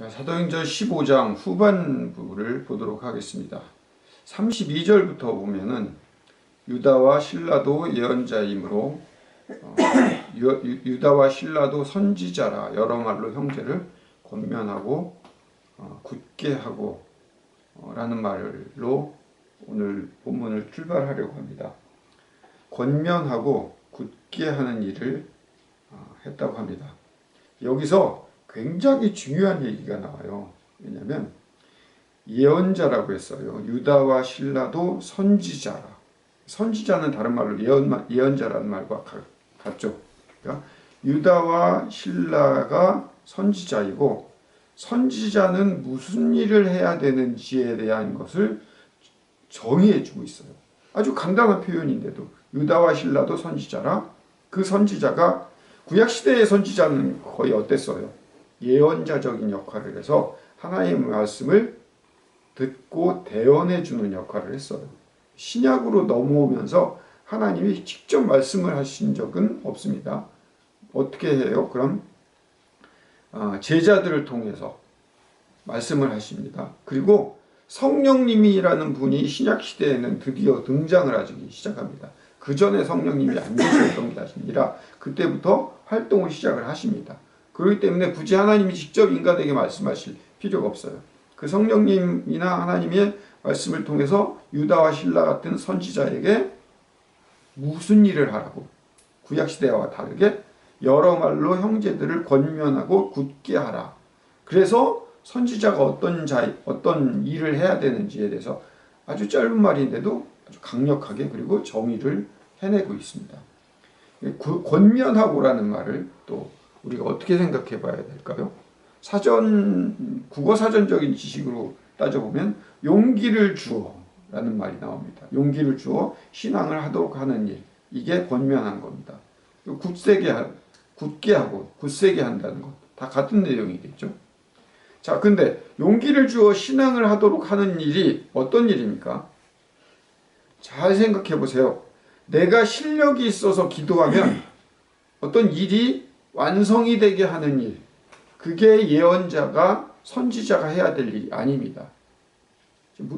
자, 사도행전 15장 후반부를 보도록 하겠습니다. 32절부터 보면은 유다와 실라도 예언자이므로 유다와 실라도 선지자라 여러 말로 형제를 권면하고 굳게 하고 라는 말로 오늘 본문을 출발하려고 합니다. 권면하고 굳게 하는 일을 했다고 합니다. 여기서 굉장히 중요한 얘기가 나와요. 왜냐하면 예언자라고 했어요. 유다와 실라도 선지자라. 선지자는 다른 말로 예언자라는 말과 같죠. 그러니까 유다와 실라가 선지자이고, 선지자는 무슨 일을 해야 되는지에 대한 것을 정의해주고 있어요. 아주 간단한 표현인데도 유다와 실라도 선지자라. 그 선지자가 구약시대의 선지자는 거의 어땠어요? 예언자적인 역할을 해서 하나님의 말씀을 듣고 대언해주는 역할을 했어요. 신약으로 넘어오면서 하나님이 직접 말씀을 하신 적은 없습니다. 어떻게 해요? 그럼 제자들을 통해서 말씀을 하십니다. 그리고 성령님이라는 분이 신약시대에는 드디어 등장을 하기 시작합니다. 그 전에 성령님이 안 계셨던 게 아니라 그때부터 활동을 시작을 하십니다. 그렇기 때문에 굳이 하나님이 직접 인간에게 말씀하실 필요가 없어요. 그 성령님이나 하나님의 말씀을 통해서 유다와 실라 같은 선지자에게 무슨 일을 하라고, 구약시대와 다르게 여러 말로 형제들을 권면하고 굳게 하라. 그래서 선지자가 어떤 일을 해야 되는지에 대해서 아주 짧은 말인데도 아주 강력하게 그리고 정의를 해내고 있습니다. 권면하고라는 말을 또 우리가 어떻게 생각해 봐야 될까요? 국어 사전적인 지식으로 따져보면 용기를 주어 라는 말이 나옵니다. 용기를 주어 신앙을 하도록 하는 일, 이게 권면한 겁니다. 굳게 하고 굳세게 한다는 것, 다 같은 내용이겠죠. 자, 근데 용기를 주어 신앙을 하도록 하는 일이 어떤 일입니까? 잘 생각해 보세요. 내가 실력이 있어서 기도하면 어떤 일이 완성이 되게 하는 일, 그게 예언자가 선지자가 해야 될 일이 아닙니다.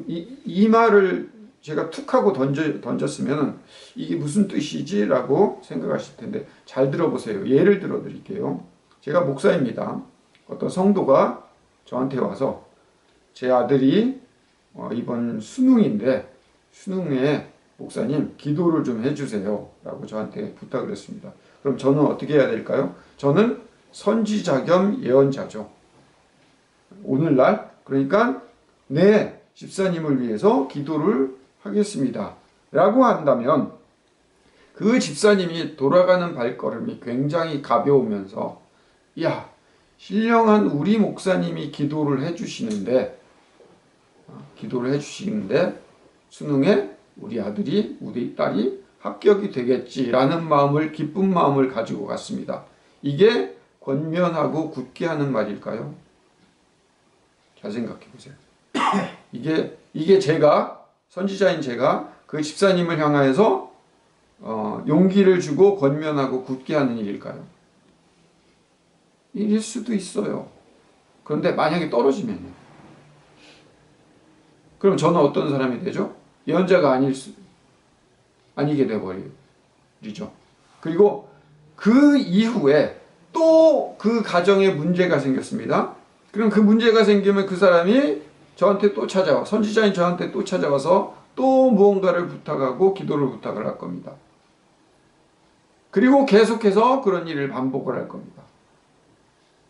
이 말을 제가 툭 하고 던졌으면 이게 무슨 뜻이지? 라고 생각하실 텐데 잘 들어보세요. 예를 들어 드릴게요. 제가 목사입니다. 어떤 성도가 저한테 와서 제 아들이 이번 수능인데 수능에 목사님 기도를 좀 해주세요 라고 저한테 부탁을 했습니다. 그럼 저는 어떻게 해야 될까요? 저는 선지자 겸 예언자죠. 오늘날 그러니까 네, 집사님을 위해서 기도를 하겠습니다 라고 한다면 그 집사님이 돌아가는 발걸음이 굉장히 가벼우면서 야, 신령한 우리 목사님이 기도를 해주시는데 수능에 우리 아들이 우리 딸이 합격이 되겠지라는 마음을, 기쁜 마음을 가지고 갔습니다. 이게 권면하고 굳게 하는 말일까요? 잘 생각해 보세요. 이게 제가, 선지자인 제가 그 집사님을 향하여서 용기를 주고 권면하고 굳게 하는 일일까요? 일일 수도 있어요. 그런데 만약에 떨어지면요. 그럼 저는 어떤 사람이 되죠? 예언자가 아니게 되어버리죠. 그리고 그 이후에 또 그 가정에 문제가 생겼습니다. 그럼 그 문제가 생기면 그 사람이 저한테 또 선지자인 저한테 또 찾아와서 또 무언가를 부탁하고 기도를 부탁을 할 겁니다. 그리고 계속해서 그런 일을 반복을 할 겁니다.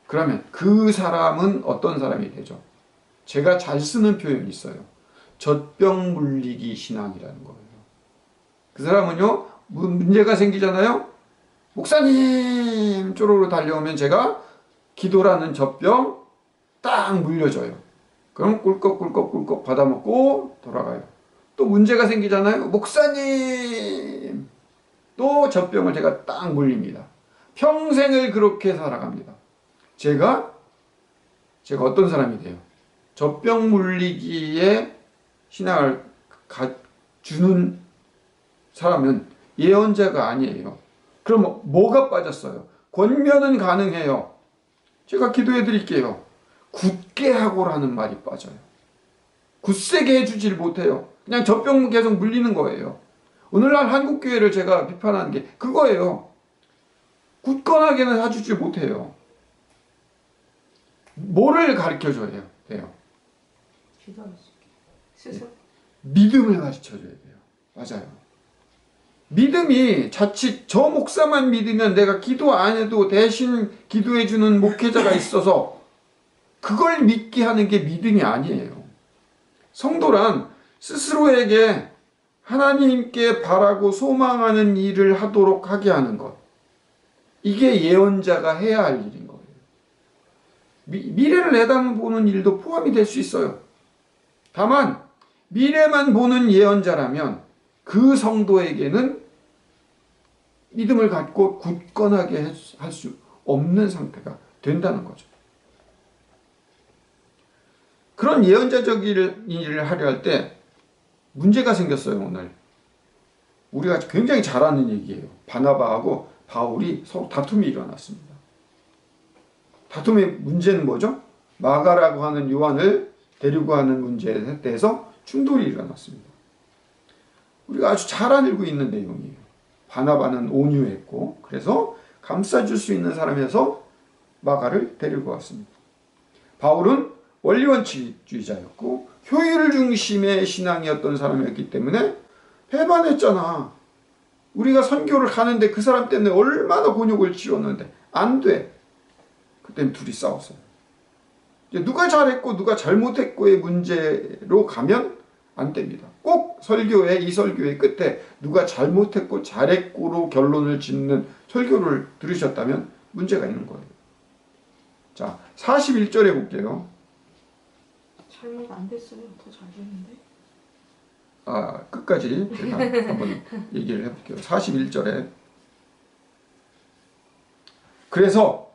그러면 그 사람은 어떤 사람이 되죠? 제가 잘 쓰는 표현이 있어요. 젖병 물리기 신앙이라는 거예요. 그 사람은요, 문제가 생기잖아요? 목사님! 쪼르르 달려오면 제가 기도라는 젖병 딱 물려줘요. 그럼 꿀꺽꿀꺽꿀꺽 받아먹고 돌아가요. 또 문제가 생기잖아요? 목사님! 또 젖병을 제가 딱 물립니다. 평생을 그렇게 살아갑니다. 제가 어떤 사람이 돼요? 젖병 물리기에 신앙을 주는 사람은 예언자가 아니에요. 그럼 뭐가 빠졌어요? 권면은 가능해요. 제가 기도해 드릴게요. 굳게 하고라는 말이 빠져요. 굳세게 해주질 못해요. 그냥 젖병 계속 물리는 거예요. 오늘날 한국교회를 제가 비판하는 게 그거예요. 굳건하게는 해주지 못해요. 뭐를 가르쳐줘야 돼요? 기도할 수 있게. 스스로. 믿음을 가르쳐줘야 돼요. 맞아요. 믿음이 자칫 저 목사만 믿으면 내가 기도 안 해도 대신 기도해주는 목회자가 있어서 그걸 믿게 하는 게 믿음이 아니에요. 성도란 스스로에게 하나님께 바라고 소망하는 일을 하도록 하게 하는 것. 이게 예언자가 해야 할 일인 거예요. 미래를 내다보는 일도 포함이 될 수 있어요. 다만 미래만 보는 예언자라면 그 성도에게는 믿음을 갖고 굳건하게 할 수 없는 상태가 된다는 거죠. 그런 예언자적 일을 하려 할 때 문제가 생겼어요. 오늘 우리가 굉장히 잘 아는 얘기예요. 바나바하고 바울이 서로 다툼이 일어났습니다. 다툼의 문제는 뭐죠? 마가라고 하는 요한을 데리고 가는 문제에 대해서 충돌이 일어났습니다. 우리가 아주 잘 알고 있는 내용이에요. 바나바는 온유했고 그래서 감싸줄 수 있는 사람에서 마가를 데리고 왔습니다. 바울은 원리원칙주의자였고 효율 중심의 신앙이었던 사람이었기 때문에 배반했잖아. 우리가 선교를 가는데 그 사람 때문에 얼마나 곤욕을 치렀는데 안 돼. 그때는 둘이 싸웠어요. 누가 잘했고 누가 잘못했고의 문제로 가면 안 됩니다. 꼭 이 설교의 끝에 누가 잘못했고 잘했고로 결론을 짓는 설교를 들으셨다면 문제가 있는 거예요. 자, 41절에 볼게요. 잘못 안 됐어요. 더 잘 됐는데. 끝까지 제가 한번 얘기를 해볼게요. 41절에 그래서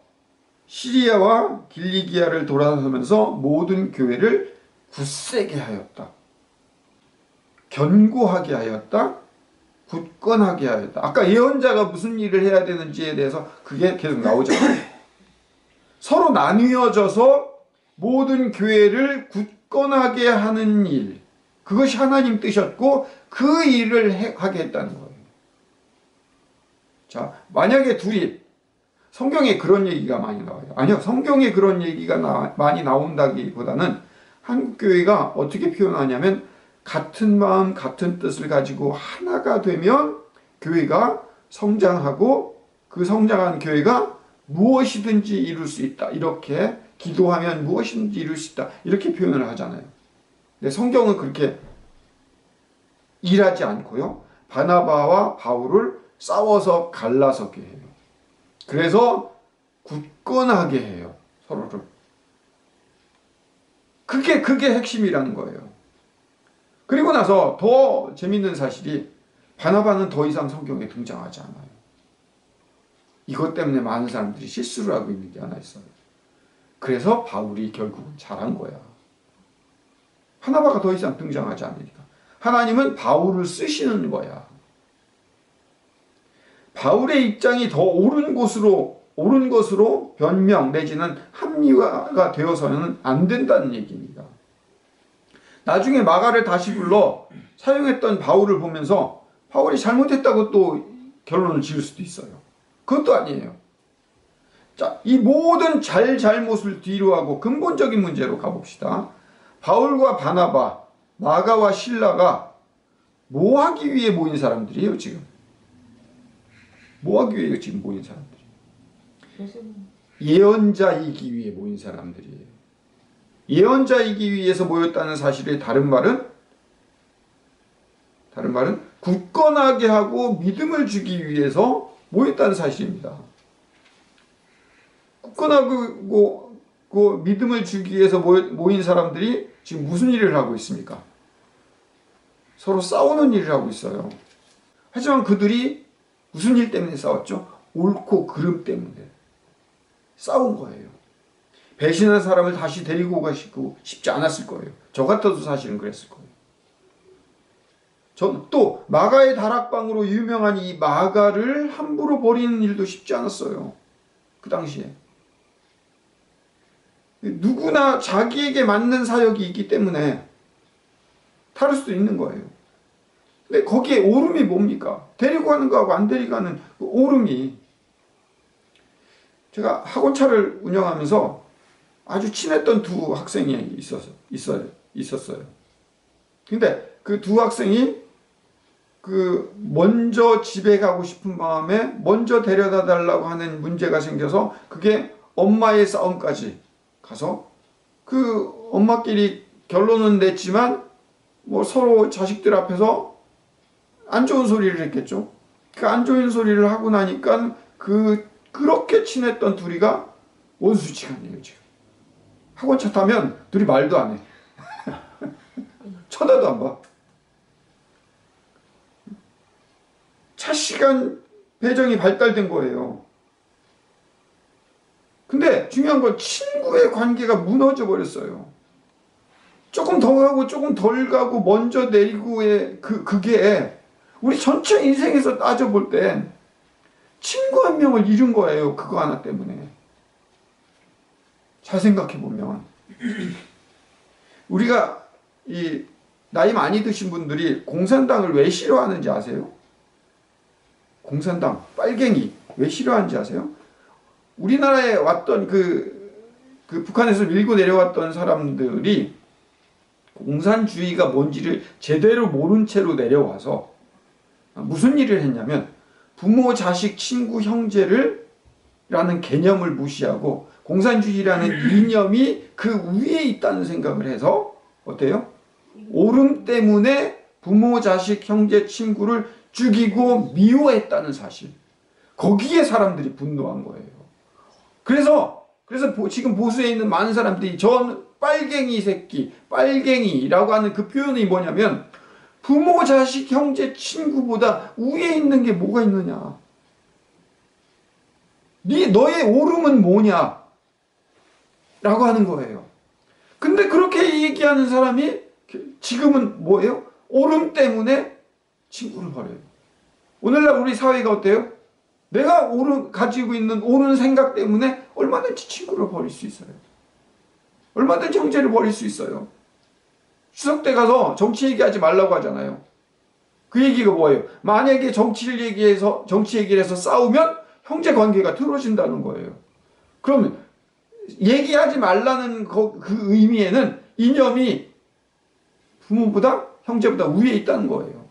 시리아와 길리기아를 돌아서면서 모든 교회를 굳세게 하였다. 견고하게 하였다. 굳건하게 하였다. 아까 예언자가 무슨 일을 해야 되는지에 대해서 그게 계속 나오잖아요. 서로 나뉘어져서 모든 교회를 굳건하게 하는 일. 그것이 하나님 뜻이었고 그 일을 하게 했다는 거예요. 자, 만약에 둘이 성경에 그런 얘기가 많이 나와요. 아니요. 성경에 그런 얘기가 많이 나온다기보다는 한국교회가 어떻게 표현하냐면 같은 마음 같은 뜻을 가지고 하나가 되면 교회가 성장하고 그 성장한 교회가 무엇이든지 이룰 수 있다. 이렇게 기도하면 무엇이든지 이룰 수 있다. 이렇게 표현을 하잖아요. 근데 성경은 그렇게 일하지 않고요. 바나바와 바울을 싸워서 갈라서게 해요. 그래서 굳건하게 해요. 서로를. 그게 핵심이라는 거예요. 그리고 나서 더 재밌는 사실이 바나바는 더 이상 성경에 등장하지 않아요. 이것 때문에 많은 사람들이 실수를 하고 있는 게 하나 있어요. 그래서 바울이 결국은 잘한 거야. 바나바가 더 이상 등장하지 않으니까. 하나님은 바울을 쓰시는 거야. 바울의 입장이 더 옳은 것으로 변명 내지는 합리화가 되어서는 안 된다는 얘기입니다. 나중에 마가를 다시 불러 사용했던 바울을 보면서 바울이 잘못했다고 또 결론을 지을 수도 있어요. 그것도 아니에요. 자, 이 모든 잘못을 뒤로 하고 근본적인 문제로 가봅시다. 바울과 바나바, 마가와 실라가 뭐 하기 위해 모인 사람들이에요, 지금? 뭐 하기 위해 지금 모인 사람들이에요? 예언자이기 위해 모인 사람들이에요. 예언자이기 위해서 모였다는 사실의 다른 말은 굳건하게 하고 믿음을 주기 위해서 모였다는 사실입니다. 굳건하고 믿음을 주기 위해서 모인 사람들이 지금 무슨 일을 하고 있습니까? 서로 싸우는 일을 하고 있어요. 하지만 그들이 무슨 일 때문에 싸웠죠? 옳고 그름 때문에 싸운 거예요. 배신한 사람을 다시 데리고 가시고 싶지 않았을 거예요. 저 같아도 사실은 그랬을 거예요. 또 마가의 다락방으로 유명한 이 마가를 함부로 버리는 일도 쉽지 않았어요. 그 당시에. 누구나 자기에게 맞는 사역이 있기 때문에 다를 수도 있는 거예요. 근데 거기에 오름이 뭡니까? 데리고 가는 거하고 안 데리고 가는 그 오름이. 제가 학원차를 운영하면서 아주 친했던 두 학생이 있었어요. 근데 그 두 학생이 먼저 집에 가고 싶은 마음에 먼저 데려다 달라고 하는 문제가 생겨서 그게 엄마의 싸움까지 가서 그 엄마끼리 결론은 냈지만 뭐 서로 자식들 앞에서 안 좋은 소리를 했겠죠. 그 안 좋은 소리를 하고 나니까 그렇게 친했던 둘이가 원수지간이에요, 지금. 학원차 타면 둘이 말도 안 해. 쳐다도 안 봐. 차 시간 배정이 발달된 거예요. 근데 중요한 건 친구의 관계가 무너져 버렸어요. 조금 더 가고 조금 덜 가고 먼저 내리고의 그게 우리 전체 인생에서 따져볼 땐 친구 한 명을 잃은 거예요. 그거 하나 때문에. 잘 생각해 보면 우리가 이 나이 많이 드신 분들이 공산당을 왜 싫어하는지 아세요? 공산당, 빨갱이 왜 싫어하는지 아세요? 우리나라에 왔던 북한에서 밀고 내려왔던 사람들이 공산주의가 뭔지를 제대로 모른 채로 내려와서 무슨 일을 했냐면 부모, 자식, 친구, 형제를 라는 개념을 무시하고 공산주의라는 이념이 그 위에 있다는 생각을 해서 어때요? 오름 때문에 부모, 자식, 형제, 친구를 죽이고 미워했다는 사실. 거기에 사람들이 분노한 거예요. 그래서 지금 보수에 있는 많은 사람들이 전 빨갱이 새끼, 빨갱이라고 하는 그 표현이 뭐냐면 부모, 자식, 형제, 친구보다 위에 있는 게 뭐가 있느냐. 너의 오름은 뭐냐? 라고 하는 거예요. 근데 그렇게 얘기하는 사람이 지금은 뭐예요? 오름 때문에 친구를 버려요. 오늘날 우리 사회가 어때요? 내가 가지고 있는 옳은 생각 때문에 얼마든지 친구를 버릴 수 있어요. 얼마든지 형제를 버릴 수 있어요. 추석 때 가서 정치 얘기하지 말라고 하잖아요. 그 얘기가 뭐예요? 만약에 정치 얘기를 해서 싸우면 형제 관계가 틀어진다는 거예요. 그러면 얘기하지 말라는 그 의미에는 이념이 부모보다 형제보다 위에 있다는 거예요.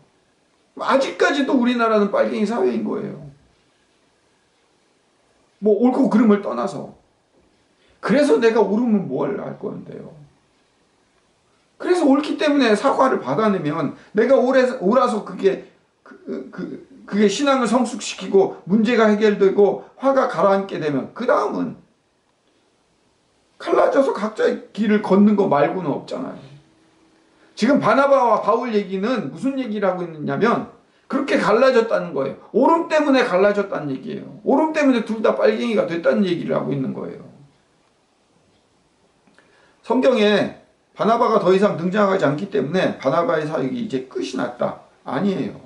아직까지도 우리나라는 빨갱이 사회인 거예요. 뭐 옳고 그름을 떠나서. 그래서 내가 옳으면 뭘 할 건데요. 그래서 옳기 때문에 사과를 받아내면 내가 옳아서 그게 신앙을 성숙시키고 문제가 해결되고 화가 가라앉게 되면 그 다음은 갈라져서 각자의 길을 걷는 거 말고는 없잖아요. 지금 바나바와 바울 얘기는 무슨 얘기를 하고 있느냐면 그렇게 갈라졌다는 거예요. 오름 때문에 갈라졌다는 얘기예요. 오름 때문에 둘 다 빨갱이가 됐다는 얘기를 하고 있는 거예요. 성경에 바나바가 더 이상 등장하지 않기 때문에 바나바의 사역이 이제 끝이 났다. 아니에요.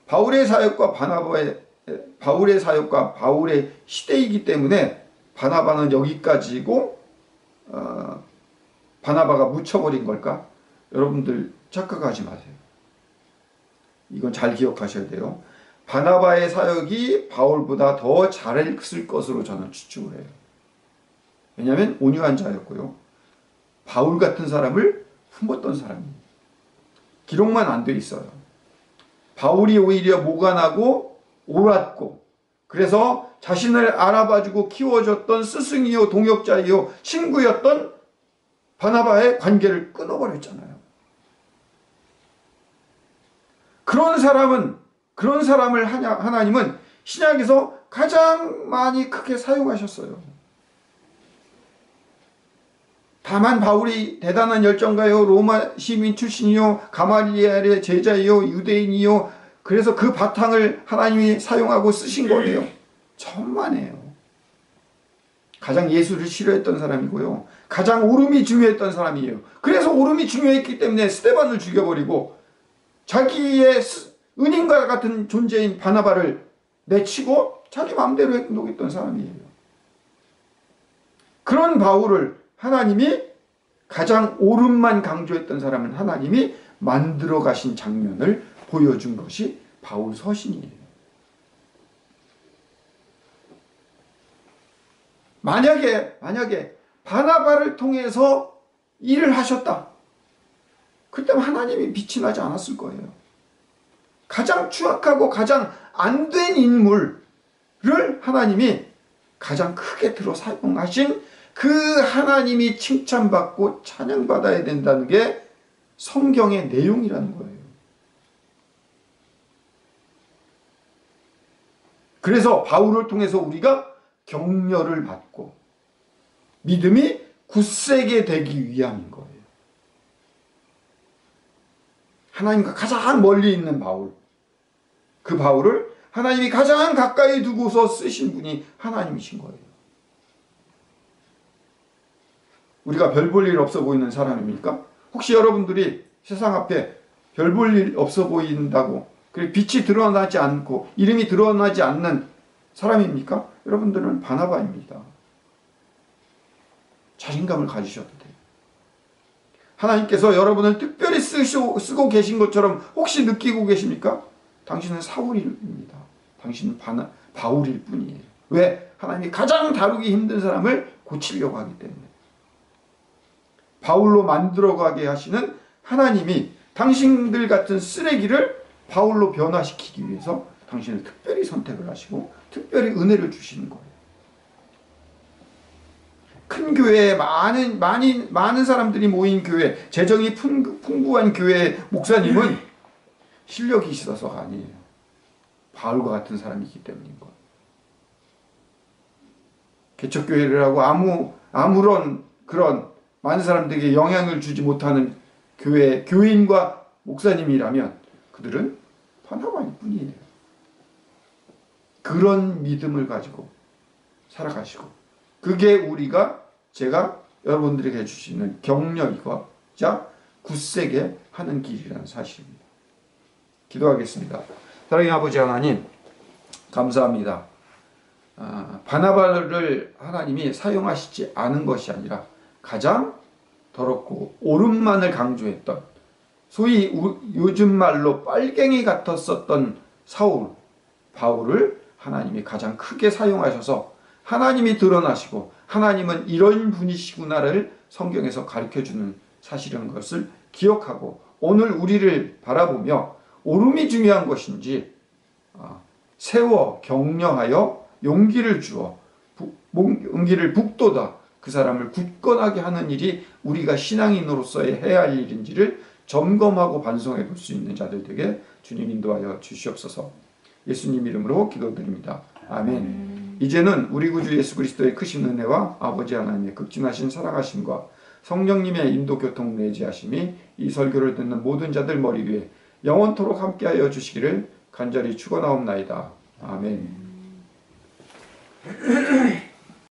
바울의 사역과 바울의 시대이기 때문에 바나바는 여기까지고 바나바가 묻혀버린 걸까? 여러분들 착각하지 마세요. 이건 잘 기억하셔야 돼요. 바나바의 사역이 바울보다 더 잘했을 것으로 저는 추측을 해요. 왜냐하면 온유한 자였고요. 바울 같은 사람을 품었던 사람이에요. 기록만 안 돼 있어요. 바울이 오히려 모관하고 옳았고 그래서 자신을 알아봐주고 키워줬던 스승이요 동역자이요 친구였던 바나바의 관계를 끊어버렸잖아요. 그런 사람을 하나님은 신약에서 가장 많이 크게 사용하셨어요. 다만 바울이 대단한 열정가요, 로마 시민 출신이요, 가말리엘의 제자이요, 유대인이요. 그래서 그 바탕을 하나님이 사용하고 쓰신 거예요. 천만에요. 가장 예수를 싫어했던 사람이고요. 가장 오름이 중요했던 사람이에요. 그래서 오름이 중요했기 때문에 스데반을 죽여버리고 자기의 은인과 같은 존재인 바나바를 내치고 자기 마음대로 행동했던 사람이에요. 그런 바울을 하나님이 가장 옳음만 강조했던 사람은 하나님이 만들어 가신 장면을 보여준 것이 바울 서신이에요. 만약에 바나바를 통해서 일을 하셨다. 그때는 하나님이 빛이 나지 않았을 거예요. 가장 추악하고 가장 안 된 인물을 하나님이 가장 크게 들어 사용하신 그 하나님이 칭찬받고 찬양받아야 된다는 게 성경의 내용이라는 거예요. 그래서 바울을 통해서 우리가 격려를 받고 믿음이 굳세게 되기 위함인 거예요. 하나님과 가장 멀리 있는 바울, 그 바울을 하나님이 가장 가까이 두고서 쓰신 분이 하나님이신 거예요. 우리가 별 볼 일 없어 보이는 사람입니까? 혹시 여러분들이 세상 앞에 별 볼 일 없어 보인다고, 그리고 빛이 드러나지 않고 이름이 드러나지 않는 사람입니까? 여러분들은 바나바입니다. 자신감을 가지셔도 돼요. 하나님께서 여러분을 특별히 쓰고 계신 것처럼 혹시 느끼고 계십니까? 당신은 사울입니다. 당신은 바울일 뿐이에요. 왜? 하나님이 가장 다루기 힘든 사람을 고치려고 하기 때문에. 바울로 만들어가게 하시는 하나님이 당신들 같은 쓰레기를 바울로 변화시키기 위해서 당신을 특별히 선택을 하시고 특별히 은혜를 주시는 거예요. 큰 교회에 많은 사람들이 모인 교회, 재정이 풍부한 교회 목사님은 실력이 있어서가 아니에요. 바울과 같은 사람이기 때문인 거예요. 개척교회를 하고 아무런 그런 많은 사람들에게 영향을 주지 못하는 교인과 목사님이라면 그들은 바나바일 뿐이에요. 그런 믿음을 가지고 살아가시고, 그게 제가 여러분들에게 줄 수 있는 격려이자 굳세게 하는 길이라는 사실입니다. 기도하겠습니다. 사랑의 아버지 하나님, 감사합니다. 바나바를 하나님이 사용하시지 않은 것이 아니라 가장 더럽고 옳음만을 강조했던, 소위 요즘 말로 빨갱이 같았었던 바울을 하나님이 가장 크게 사용하셔서 하나님이 드러나시고 하나님은 이런 분이시구나를 성경에서 가르쳐주는 사실인 것을 기억하고, 오늘 우리를 바라보며 옳음이 중요한 것인지 세워 격려하여 용기를 주어 용기를 북돋아 그 사람을 굳건하게 하는 일이 우리가 신앙인으로서의 해야 할 일인지를 점검하고 반성해 볼 수 있는 자들 되게 주님 인도하여 주시옵소서. 예수님 이름으로 기도드립니다. 아멘. 이제는 우리 구주 예수 그리스도의 크신 은혜와 아버지 하나님의 극진하신 사랑하심과 성령님의 인도 교통 내지하심이 이 설교를 듣는 모든 자들 머리 위에 영원토록 함께하여 주시기를 간절히 축원하옵나이다. 아멘.